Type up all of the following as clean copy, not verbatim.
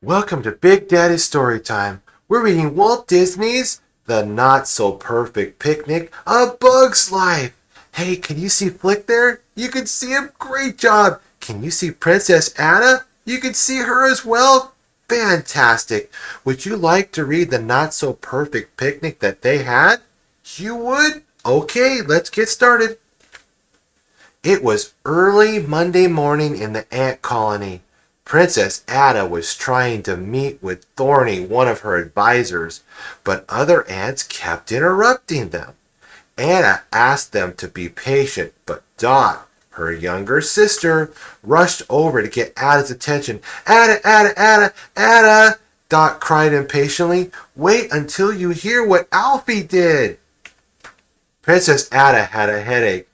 Welcome to Big Daddy's Story Time. We're reading Walt Disney's The Not So Perfect Picnic, A Bug's Life. Hey, can you see Flik there? You can see him. Great job. Can you see Princess Atta? You can see her as well. Fantastic. Would you like to read the Not So Perfect Picnic that they had? You would? Okay, let's get started. It was early Monday morning in the ant colony. Princess Atta was trying to meet with Thorny, one of her advisors, but other ants kept interrupting them. Atta asked them to be patient, but Dot, her younger sister, rushed over to get Atta's attention. Atta, Atta, Atta, Atta! Dot cried impatiently. Wait until you hear what Alfie did. Princess Atta had a headache.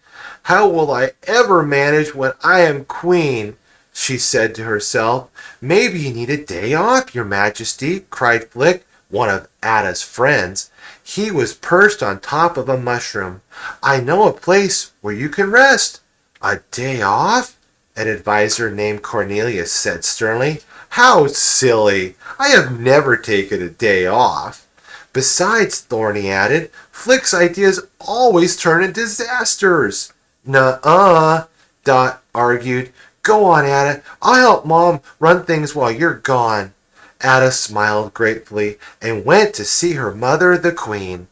How will I ever manage when I am queen? She said to herself. Maybe you need a day off, your majesty, cried Flik, one of Atta's friends. He was perched on top of a mushroom. I know a place where you can rest. A day off? An advisor named Cornelius said sternly. How silly! I have never taken a day off. Besides, Thorny added, Flik's ideas always turn into disasters. Nuh-uh, Dot argued. Go on, Atta. I'll help Mom run things while you're gone. Atta smiled gratefully and went to see her mother, the Queen.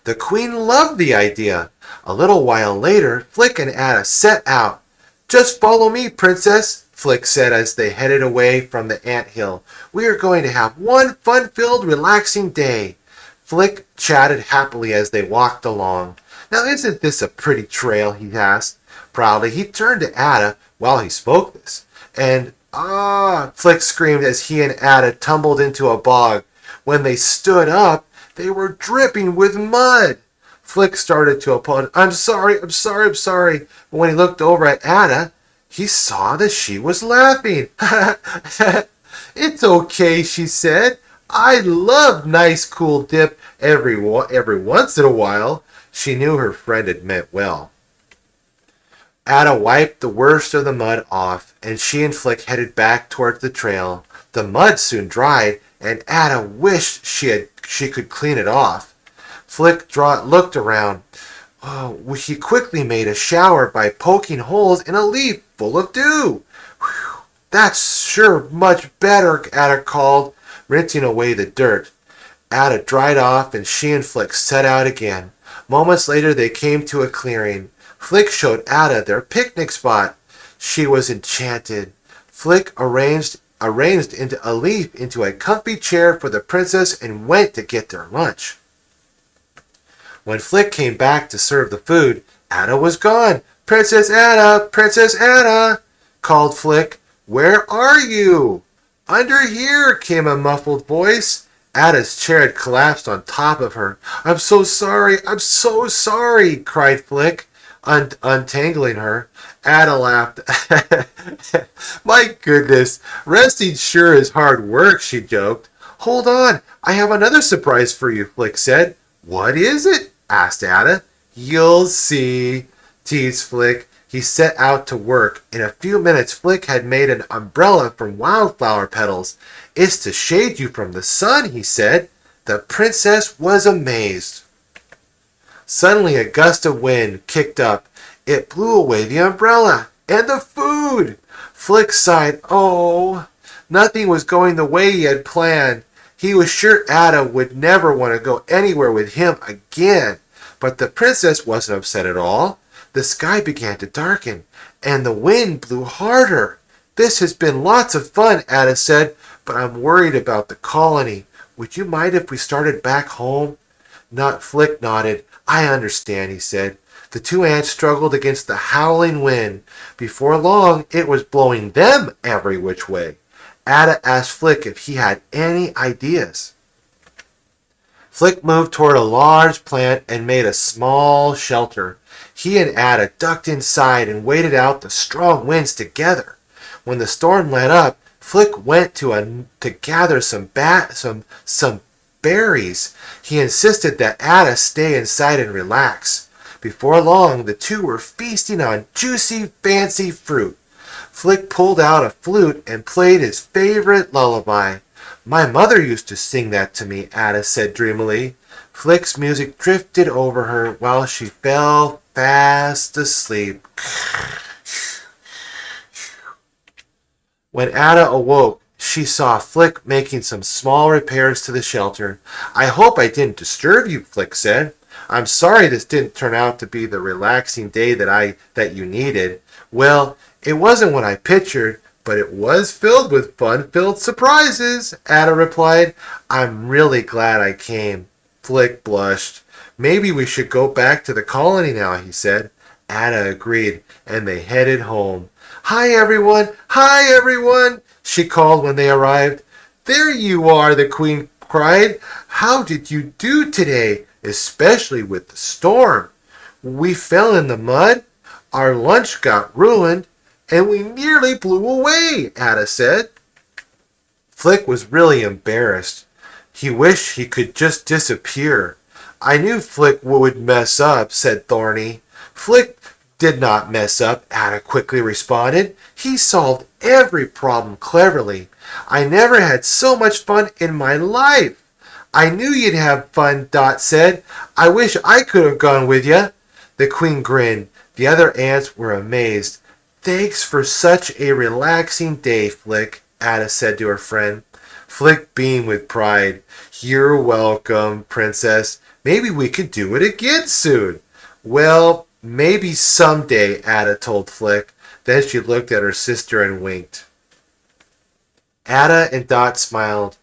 The Queen loved the idea. A little while later, Flik and Atta set out. Just follow me, Princess, Flik said as they headed away from the anthill. We are going to have one fun-filled, relaxing day. Flik chatted happily as they walked along. Now isn't this a pretty trail? He asked. Proudly, he turned to Atta while he spoke this. And, Flik screamed as he and Atta tumbled into a bog. When they stood up, they were dripping with mud. Flik started to apologize. I'm sorry. But when he looked over at Atta, he saw that she was laughing. It's okay, she said. I love nice cool dip every once in a while. She knew her friend had meant well. Atta wiped the worst of the mud off, and she and Flik headed back towards the trail. The mud soon dried, and Atta wished she could clean it off. Flik looked around. He quickly made a shower by poking holes in a leaf full of dew. Whew, that's sure much better, Atta called, rinsing away the dirt. Atta dried off, and she and Flik set out again. Moments later, they came to a clearing. Flik showed Atta their picnic spot. She was enchanted. Flik arranged into a leaf into a comfy chair for the princess and went to get their lunch. When Flik came back to serve the food, Atta was gone. Princess Atta, called Flik. Where are you? Under here, came a muffled voice. Atta's chair had collapsed on top of her. I'm so sorry, cried Flik, untangling her. Atta laughed. My goodness, resting sure is hard work, she joked. Hold on, I have another surprise for you, Flik said. What is it? Asked Atta. You'll see, teased Flik. He set out to work. In a few minutes, Flik had made an umbrella from wildflower petals. It's to shade you from the sun, he said. The princess was amazed. Suddenly a gust of wind kicked up. It blew away the umbrella and the food. Flik sighed. Oh, nothing was going the way he had planned. He was sure Atta would never want to go anywhere with him again. But the princess wasn't upset at all. The sky began to darken, and the wind blew harder. This has been lots of fun, Atta said, but I'm worried about the colony. Would you mind if we started back home? Flik nodded. I understand, he said. The two ants struggled against the howling wind. Before long, it was blowing them every which way. Atta asked Flik if he had any ideas. Flik moved toward a large plant and made a small shelter. He and Atta ducked inside and waited out the strong winds together. When the storm let up, Flik went to gather some berries. He insisted that Atta stay inside and relax. Before long, the two were feasting on juicy, fancy fruit. Flik pulled out a flute and played his favorite lullaby. My mother used to sing that to me, Atta said dreamily. Flik's music drifted over her while she fell fast asleep. When Atta awoke, she saw Flik making some small repairs to the shelter. I hope I didn't disturb you, Flik said. I'm sorry this didn't turn out to be the relaxing day that you needed. Well, it wasn't what I pictured, but it was filled with fun-filled surprises, Atta replied. I'm really glad I came. Flik blushed. Maybe we should go back to the colony now, he said. Atta agreed, and they headed home. Hi, everyone! Hi, everyone! She called when they arrived. There you are, the queen cried. How did you do today, especially with the storm? We fell in the mud, our lunch got ruined, and we nearly blew away, Atta said. Flik was really embarrassed. He wished he could just disappear. I knew Flik would mess up, said Thorny. Flik did not mess up, Atta quickly responded. He solved every problem cleverly. I never had so much fun in my life. I knew you'd have fun, Dot said. I wish I could have gone with you. The queen grinned. The other ants were amazed. Thanks for such a relaxing day, Flik, Atta said to her friend. Flik beamed with pride. You're welcome, princess. Maybe we could do it again soon. Well, maybe someday, Atta told Flik. Then she looked at her sister and winked. Atta and Dot smiled.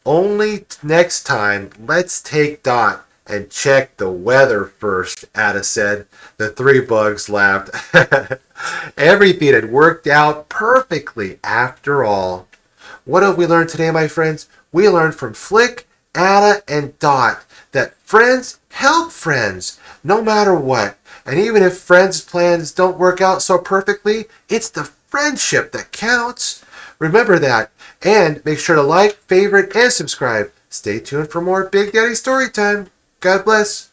Only next time, let's take Dot and check the weather first, Atta said. The three bugs laughed. Everything had worked out perfectly after all. What have we learned today, my friends? We learned from Flik, Atta, and Dot that friends help friends, no matter what. And even if friends' plans don't work out so perfectly, it's the friendship that counts. Remember that. And make sure to like, favorite, and subscribe. Stay tuned for more Big Daddy Storytime. God bless.